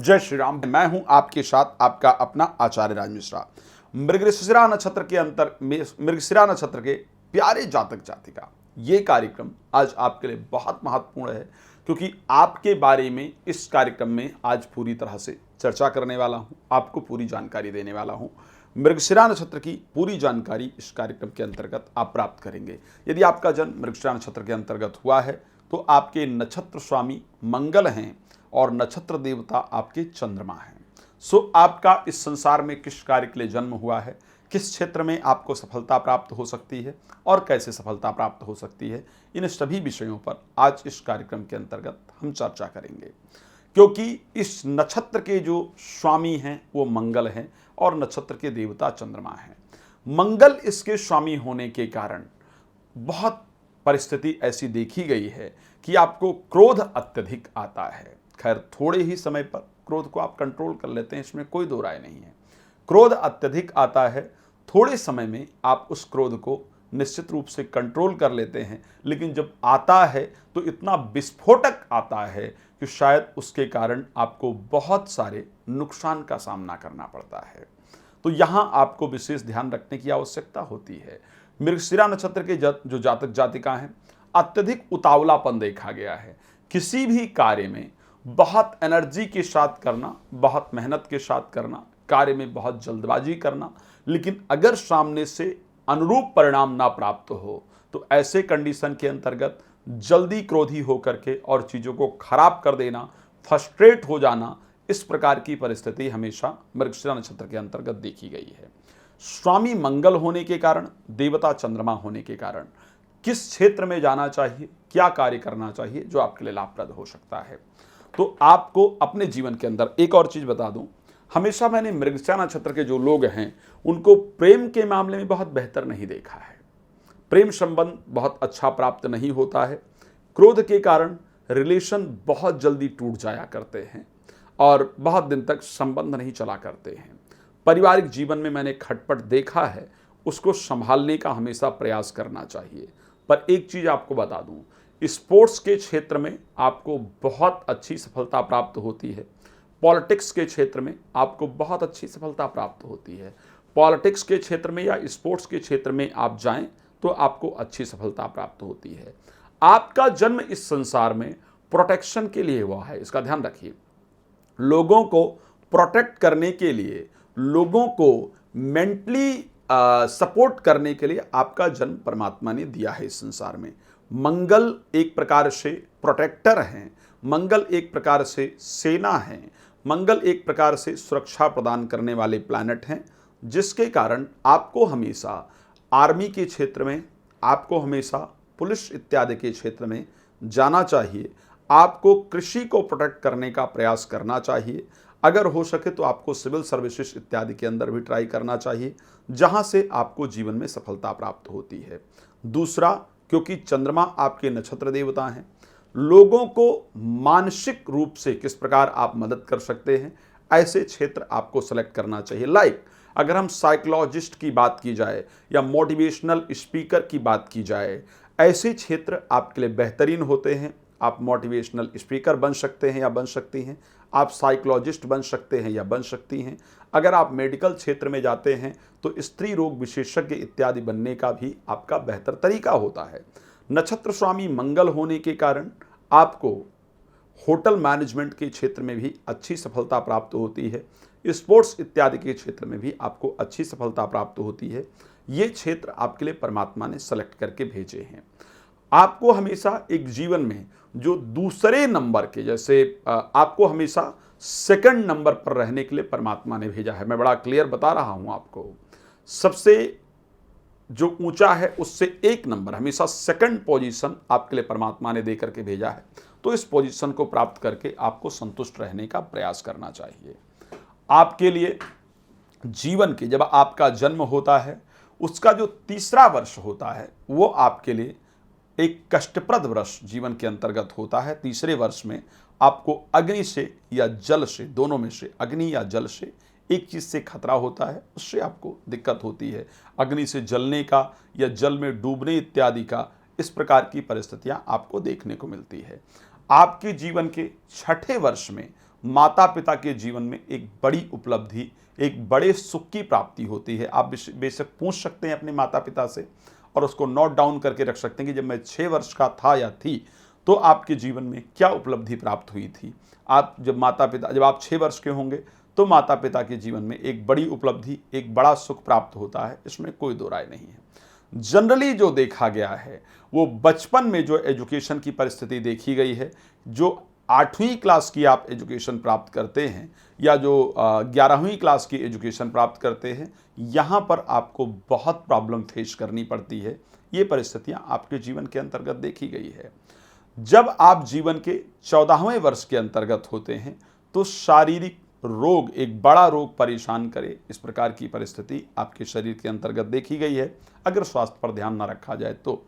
जय श्री राम। मैं हूं आपके साथ आपका अपना आचार्य राज मिश्रा। मृगशिरा नक्षत्र के मृगशिरा नक्षत्र के प्यारे जातक जातिका, ये कार्यक्रम आज आपके लिए बहुत महत्वपूर्ण है, क्योंकि आपके बारे में इस कार्यक्रम में आज पूरी तरह से चर्चा करने वाला हूं, आपको पूरी जानकारी देने वाला हूं। मृगशिरा नक्षत्र की पूरी जानकारी इस कार्यक्रम के अंतर्गत आप प्राप्त करेंगे। यदि आपका जन्म मृगशिरा नक्षत्र के अंतर्गत हुआ है तो आपके नक्षत्र स्वामी मंगल हैं और नक्षत्र देवता आपके चंद्रमा हैं। आपका इस संसार में किस कार्य के लिए जन्म हुआ है, किस क्षेत्र में आपको सफलता प्राप्त हो सकती है और कैसे सफलता प्राप्त हो सकती है, इन सभी विषयों पर आज इस कार्यक्रम के अंतर्गत हम चर्चा करेंगे। क्योंकि इस नक्षत्र के जो स्वामी हैं वो मंगल हैं और नक्षत्र के देवता चंद्रमा हैं। मंगल इसके स्वामी होने के कारण बहुत परिस्थिति ऐसी देखी गई है कि आपको क्रोध अत्यधिक आता है। खैर, थोड़े ही समय पर क्रोध को आप कंट्रोल कर लेते हैं, इसमें कोई दो राय नहीं है। क्रोध अत्यधिक आता है, थोड़े समय में आप उस क्रोध को निश्चित रूप से कंट्रोल कर लेते हैं, लेकिन जब आता है तो इतना विस्फोटक आता है कि शायद उसके कारण आपको बहुत सारे नुकसान का सामना करना पड़ता है। तो यहाँ आपको विशेष ध्यान रखने की आवश्यकता होती है। मृगशिरा नक्षत्र के जो जातक जातिका हैं, अत्यधिक उतावलापन देखा गया है। किसी भी कार्य में बहुत एनर्जी के साथ करना, बहुत मेहनत के साथ करना, कार्य में बहुत जल्दबाजी करना, लेकिन अगर सामने से अनुरूप परिणाम ना प्राप्त हो तो ऐसे कंडीशन के अंतर्गत जल्दी क्रोधी होकर के और चीज़ों को खराब कर देना, फ्रस्ट्रेट हो जाना, इस प्रकार की परिस्थिति हमेशा मृगशिरा नक्षत्र के अंतर्गत देखी गई है। स्वामी मंगल होने के कारण, देवता चंद्रमा होने के कारण किस क्षेत्र में जाना चाहिए, क्या कार्य करना चाहिए जो आपके लिए लाभप्रद हो सकता है। तो आपको अपने जीवन के अंदर एक और चीज बता दूं, हमेशा मैंने मृगशिरा नक्षत्र के जो लोग हैं उनको प्रेम के मामले में बहुत बेहतर नहीं देखा है। प्रेम संबंध बहुत अच्छा प्राप्त नहीं होता है। क्रोध के कारण रिलेशन बहुत जल्दी टूट जाया करते हैं और बहुत दिन तक संबंध नहीं चला करते हैं। पारिवारिक जीवन में मैंने खटपट देखा है, उसको संभालने का हमेशा प्रयास करना चाहिए। पर एक चीज आपको बता दूं, स्पोर्ट्स के क्षेत्र में आपको बहुत अच्छी सफलता प्राप्त होती है। पॉलिटिक्स के क्षेत्र में आपको बहुत अच्छी सफलता प्राप्त होती है। पॉलिटिक्स के क्षेत्र में या स्पोर्ट्स के क्षेत्र में आप जाएं तो आपको अच्छी सफलता प्राप्त होती है। आपका जन्म इस संसार में प्रोटेक्शन के लिए हुआ है, इसका ध्यान रखिए। लोगों को प्रोटेक्ट करने के लिए, लोगों को मेंटली सपोर्ट करने के लिए आपका जन्म परमात्मा ने दिया है इस संसार में। मंगल एक प्रकार से प्रोटेक्टर हैं, मंगल एक प्रकार से सेना है, मंगल एक प्रकार से सुरक्षा प्रदान करने वाले प्लैनेट हैं, जिसके कारण आपको हमेशा आर्मी के क्षेत्र में, आपको हमेशा पुलिस इत्यादि के क्षेत्र में जाना चाहिए। आपको कृषि को प्रोटेक्ट करने का प्रयास करना चाहिए। अगर हो सके तो आपको सिविल सर्विसेज इत्यादि के अंदर भी ट्राई करना चाहिए, जहां से आपको जीवन में सफलता प्राप्त होती है। दूसरा, क्योंकि चंद्रमा आपके नक्षत्र देवता हैं, लोगों को मानसिक रूप से किस प्रकार आप मदद कर सकते हैं, ऐसे क्षेत्र आपको सेलेक्ट करना चाहिए। अगर हम साइकोलॉजिस्ट की बात की जाए या मोटिवेशनल स्पीकर की बात की जाए, ऐसे क्षेत्र आपके लिए बेहतरीन होते हैं। आप मोटिवेशनल स्पीकर बन सकते हैं या बन सकती हैं, आप साइकोलॉजिस्ट बन सकते हैं या बन सकती हैं। अगर आप मेडिकल क्षेत्र में जाते हैं तो स्त्री रोग विशेषज्ञ इत्यादि बनने का भी आपका बेहतर तरीका होता है। नक्षत्र स्वामी मंगल होने के कारण आपको होटल मैनेजमेंट के क्षेत्र में भी अच्छी सफलता प्राप्त होती है। स्पोर्ट्स इत्यादि के क्षेत्र में भी आपको अच्छी सफलता प्राप्त होती है। ये क्षेत्र आपके लिए परमात्मा ने सेलेक्ट करके भेजे हैं। आपको हमेशा एक जीवन में जो दूसरे नंबर के, जैसे आपको हमेशा सेकंड नंबर पर रहने के लिए परमात्मा ने भेजा है। मैं बड़ा क्लियर बता रहा हूं आपको, सबसे जो ऊंचा है उससे एक नंबर, हमेशा सेकंड पोजीशन आपके लिए परमात्मा ने दे करके भेजा है। तो इस पोजीशन को प्राप्त करके आपको संतुष्ट रहने का प्रयास करना चाहिए। आपके लिए जीवन के, जब आपका जन्म होता है, उसका जो तीसरा वर्ष होता है वो आपके लिए एक कष्टप्रद वर्ष जीवन के अंतर्गत होता है। तीसरे वर्ष में आपको अग्नि से या जल से, दोनों में से, अग्नि या जल से एक चीज से खतरा होता है, उससे आपको दिक्कत होती है। अग्नि से जलने का या जल में डूबने इत्यादि का, इस प्रकार की परिस्थितियां आपको देखने को मिलती है। आपके जीवन के छठे वर्ष में माता पिता के जीवन में एक बड़ी उपलब्धि, एक बड़े सुख की प्राप्ति होती है। आप बेशक पूछ सकते हैं अपने माता पिता से और उसको नोट डाउन करके रख सकते हैं कि जब मैं 6 वर्ष का था या थी तो आपके जीवन में क्या उपलब्धि प्राप्त हुई थी। जब आप 6 वर्ष के होंगे तो माता पिता के जीवन में एक बड़ी उपलब्धि, एक बड़ा सुख प्राप्त होता है, इसमें कोई दो राय नहीं है। जनरली जो देखा गया है वो बचपन में जो एजुकेशन की परिस्थिति देखी गई है, जो 8वीं क्लास की आप एजुकेशन प्राप्त करते हैं या जो 11वीं क्लास की एजुकेशन प्राप्त करते हैं, यहाँ पर आपको बहुत प्रॉब्लम फेस करनी पड़ती है। ये परिस्थितियाँ आपके जीवन के अंतर्गत देखी गई है। जब आप जीवन के 14वें वर्ष के अंतर्गत होते हैं तो शारीरिक रोग, एक बड़ा रोग परेशान करे, इस प्रकार की परिस्थिति आपके शरीर के अंतर्गत देखी गई है। अगर स्वास्थ्य पर ध्यान न रखा जाए तो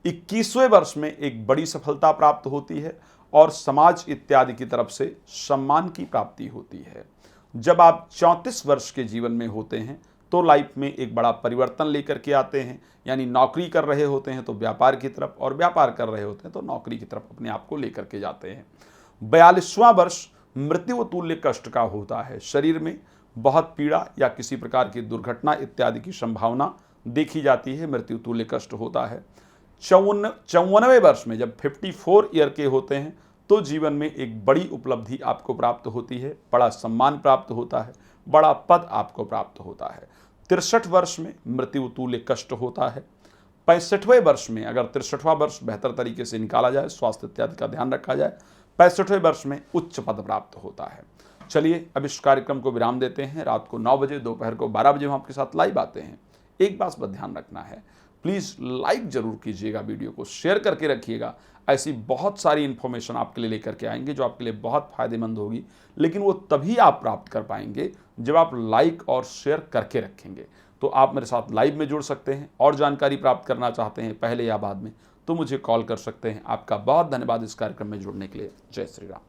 21वें वर्ष में एक बड़ी सफलता प्राप्त होती है और समाज इत्यादि की तरफ से सम्मान की प्राप्ति होती है। जब आप 34 वर्ष के जीवन में होते हैं तो लाइफ में एक बड़ा परिवर्तन लेकर के आते हैं, यानी नौकरी कर रहे होते हैं तो व्यापार की तरफ, और व्यापार कर रहे होते हैं तो नौकरी की तरफ अपने आप को लेकर के जाते हैं। 42वां वर्ष मृत्यु तुल्य कष्ट का होता है। शरीर में बहुत पीड़ा या किसी प्रकार की दुर्घटना इत्यादि की संभावना देखी जाती है, मृत्यु तुल्य कष्ट होता है। 54वें वर्ष में जब 54 ईयर के होते हैं तो जीवन में एक बड़ी उपलब्धि आपको प्राप्त होती है, बड़ा सम्मान प्राप्त होता है, बड़ा पद आपको प्राप्त होता है। 63 वर्ष में मृत्यु तुल्य कष्ट होता है। 65वें वर्ष में, अगर 63वां वर्ष बेहतर तरीके से निकाला जाए, स्वास्थ्य इत्यादि का ध्यान रखा जाए, 65वें वर्ष में उच्च पद प्राप्त होता है। चलिए अब इस कार्यक्रम को विराम देते हैं। रात को 9 बजे, दोपहर को 12 बजे हम आपके साथ लाइव आते हैं। एक बात पर ध्यान रखना है, प्लीज़ लाइक जरूर कीजिएगा, वीडियो को शेयर करके रखिएगा। ऐसी बहुत सारी इन्फॉर्मेशन आपके लिए लेकर के आएंगे जो आपके लिए बहुत फायदेमंद होगी, लेकिन वो तभी आप प्राप्त कर पाएंगे जब आप लाइक और शेयर करके रखेंगे। तो आप मेरे साथ लाइव में जुड़ सकते हैं और जानकारी प्राप्त करना चाहते हैं पहले या बाद में तो मुझे कॉल कर सकते हैं। आपका बहुत धन्यवाद इस कार्यक्रम में जुड़ने के लिए। जय श्री राम।